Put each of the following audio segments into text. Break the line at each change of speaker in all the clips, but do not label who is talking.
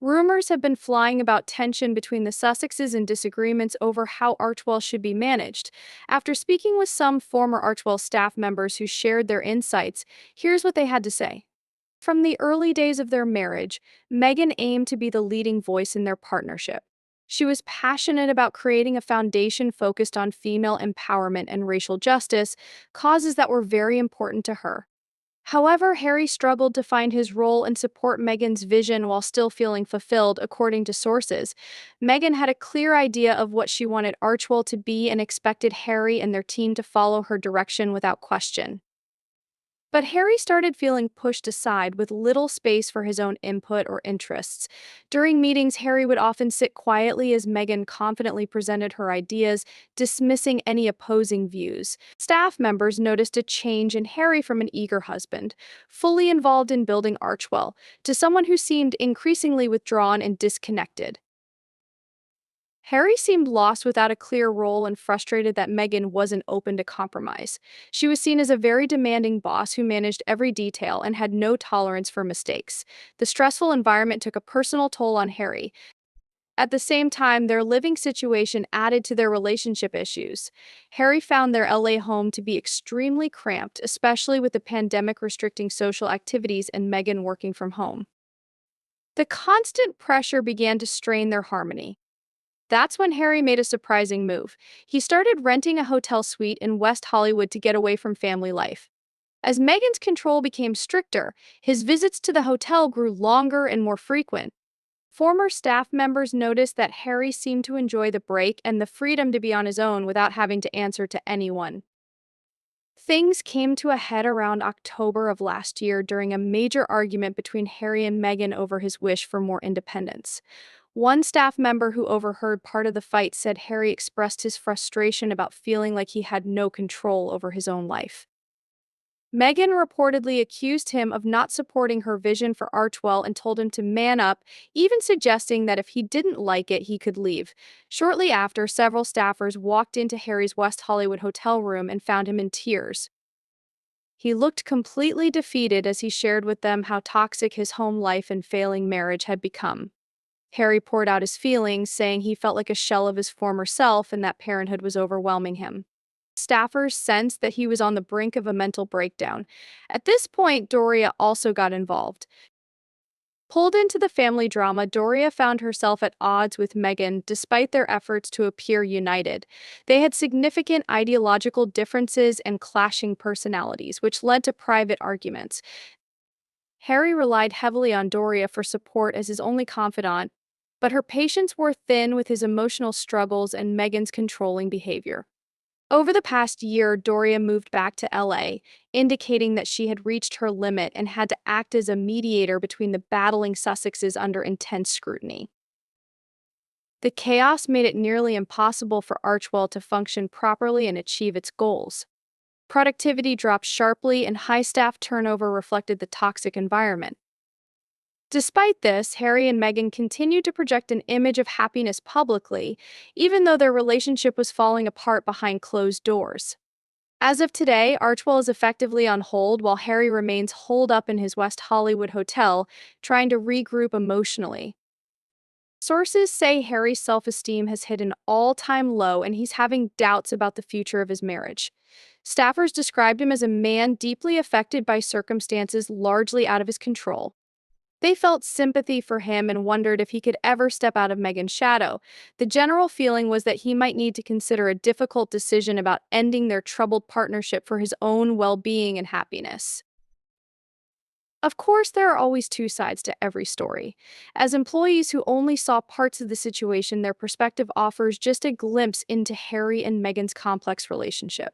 Rumors have been flying about tension between the Sussexes and disagreements over how Archewell should be managed. After speaking with some former Archewell staff members who shared their insights, here's what they had to say. From the early days of their marriage, Meghan aimed to be the leading voice in their partnership. She was passionate about creating a foundation focused on female empowerment and racial justice, causes that were very important to her. However, Harry struggled to find his role and support Meghan's vision while still feeling fulfilled, according to sources. Meghan had a clear idea of what she wanted Archewell to be and expected Harry and their team to follow her direction without question. But Harry started feeling pushed aside with little space for his own input or interests. During meetings, Harry would often sit quietly as Meghan confidently presented her ideas, dismissing any opposing views. Staff members noticed a change in Harry from an eager husband, fully involved in building Archewell, to someone who seemed increasingly withdrawn and disconnected. Harry seemed lost without a clear role and frustrated that Meghan wasn't open to compromise. She was seen as a very demanding boss who managed every detail and had no tolerance for mistakes. The stressful environment took a personal toll on Harry. At the same time, their living situation added to their relationship issues. Harry found their LA home to be extremely cramped, especially with the pandemic restricting social activities and Meghan working from home. The constant pressure began to strain their harmony. That's when Harry made a surprising move. He started renting a hotel suite in West Hollywood to get away from family life. As Meghan's control became stricter, his visits to the hotel grew longer and more frequent. Former staff members noticed that Harry seemed to enjoy the break and the freedom to be on his own without having to answer to anyone. Things came to a head around October of last year during a major argument between Harry and Meghan over his wish for more independence. One staff member who overheard part of the fight said Harry expressed his frustration about feeling like he had no control over his own life. Meghan reportedly accused him of not supporting her vision for Archewell and told him to man up, even suggesting that if he didn't like it, he could leave. Shortly after, several staffers walked into Harry's West Hollywood hotel room and found him in tears. He looked completely defeated as he shared with them how toxic his home life and failing marriage had become. Harry poured out his feelings, saying he felt like a shell of his former self and that parenthood was overwhelming him. Staffers sensed that he was on the brink of a mental breakdown. At this point, Doria also got involved. Pulled into the family drama, Doria found herself at odds with Meghan despite their efforts to appear united. They had significant ideological differences and clashing personalities, which led to private arguments. Harry relied heavily on Doria for support as his only confidant, but her patience wore thin with his emotional struggles and Meghan's controlling behavior. Over the past year, Doria moved back to LA, indicating that she had reached her limit and had to act as a mediator between the battling Sussexes under intense scrutiny. The chaos made it nearly impossible for Archewell to function properly and achieve its goals. Productivity dropped sharply and high staff turnover reflected the toxic environment. Despite this, Harry and Meghan continued to project an image of happiness publicly, even though their relationship was falling apart behind closed doors. As of today, Archewell is effectively on hold while Harry remains holed up in his West Hollywood hotel, trying to regroup emotionally. Sources say Harry's self-esteem has hit an all-time low and he's having doubts about the future of his marriage. Staffers described him as a man deeply affected by circumstances largely out of his control. They felt sympathy for him and wondered if he could ever step out of Meghan's shadow. The general feeling was that he might need to consider a difficult decision about ending their troubled partnership for his own well-being and happiness. Of course, there are always two sides to every story. As employees who only saw parts of the situation, their perspective offers just a glimpse into Harry and Meghan's complex relationship.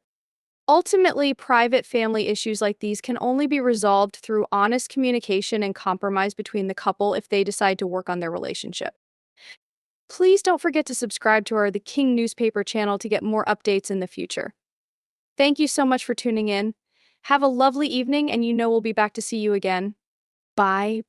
Ultimately, private family issues like these can only be resolved through honest communication and compromise between the couple if they decide to work on their relationship. Please don't forget to subscribe to our The King newspaper channel to get more updates in the future. Thank you so much for tuning in. Have a lovely evening, and we'll be back to see you again. Bye.